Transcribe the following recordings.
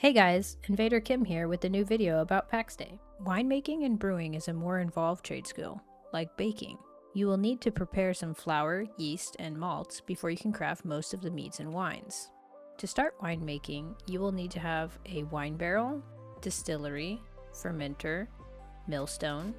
Hey guys, Invader Kim here with a new video about Pax Dei. Winemaking and brewing is a more involved trade skill, like baking. You will need to prepare some flour, yeast, and malts before you can craft most of the meads and wines. To start winemaking, you will need to have a wine barrel, distillery, fermenter, millstone,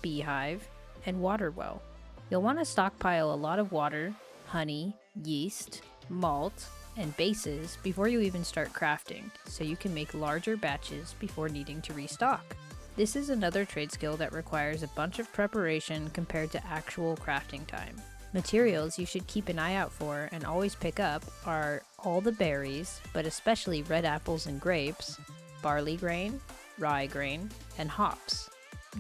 beehive, and water well. You'll want to stockpile a lot of water, honey, yeast, malt, and bases before you even start crafting, so you can make larger batches before needing to restock. This is another trade skill that requires a bunch of preparation compared to actual crafting time. Materials you should keep an eye out for and always pick up are all the berries, but especially red apples and grapes, barley grain, rye grain, and hops.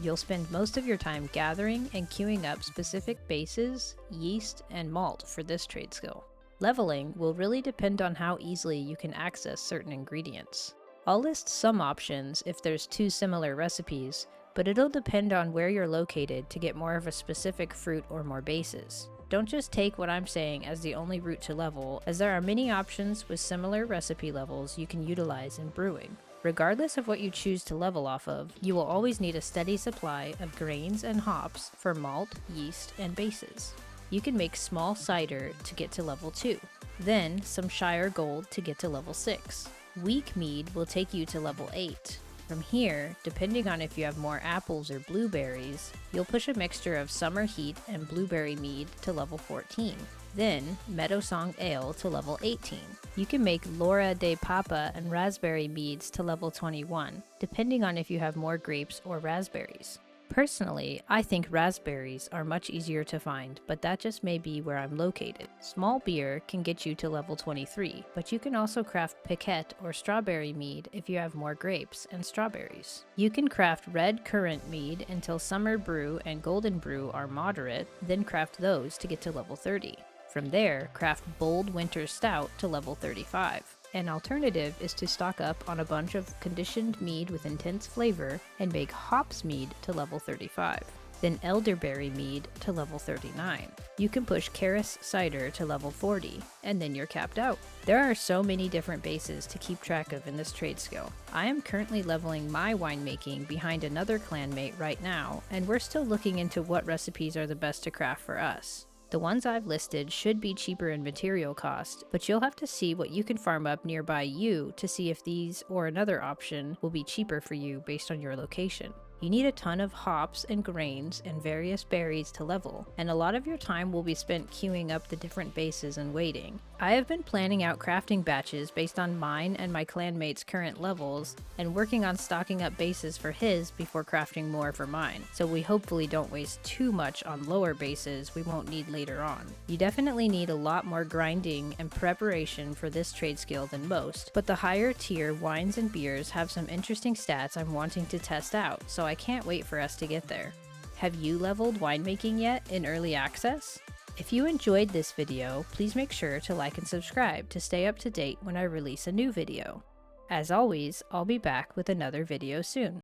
You'll spend most of your time gathering and queuing up specific bases, yeast, and malt for this trade skill. Leveling will really depend on how easily you can access certain ingredients. I'll list some options if there's two similar recipes, but it'll depend on where you're located to get more of a specific fruit or more bases. Don't just take what I'm saying as the only route to level, as there are many options with similar recipe levels you can utilize in brewing. Regardless of what you choose to level off of, you will always need a steady supply of grains and hops for malt, yeast, and bases. You can make small cider to get to level 2, then some shire gold to get to level 6. Weak mead will take you to level 8. From here, depending on if you have more apples or blueberries, you'll push a mixture of summer heat and blueberry mead to level 14. Then, meadow song ale to level 18. You can make lora de papa and raspberry meads to level 21, depending on if you have more grapes or raspberries. Personally, I think raspberries are much easier to find, but that just may be where I'm located. Small beer can get you to level 23, but you can also craft piquette or strawberry mead if you have more grapes and strawberries. You can craft red currant mead until summer brew and golden brew are moderate, then craft those to get to level 30. From there, craft bold winter stout to level 35. An alternative is to stock up on a bunch of conditioned mead with intense flavor and make hops mead to level 35, then elderberry mead to level 39. You can push kerys cider to level 40, and then you're capped out. There are so many different bases to keep track of in this trade skill. I am currently leveling my winemaking behind another clanmate right now, and we're still looking into what recipes are the best to craft for us. The ones I've listed should be cheaper in material cost, but you'll have to see what you can farm up nearby you to see if these or another option will be cheaper for you based on your location. You need a ton of hops and grains and various berries to level, and a lot of your time will be spent queuing up the different bases and waiting. I have been planning out crafting batches based on mine and my clanmate's current levels, and working on stocking up bases for his before crafting more for mine, so we hopefully don't waste too much on lower bases we won't need later on. You definitely need a lot more grinding and preparation for this trade skill than most, but the higher tier wines and beers have some interesting stats I'm wanting to test out, so I can't wait for us to get there. Have you leveled winemaking yet in early access? If you enjoyed this video, please make sure to like and subscribe to stay up to date when I release a new video. As always, I'll be back with another video soon.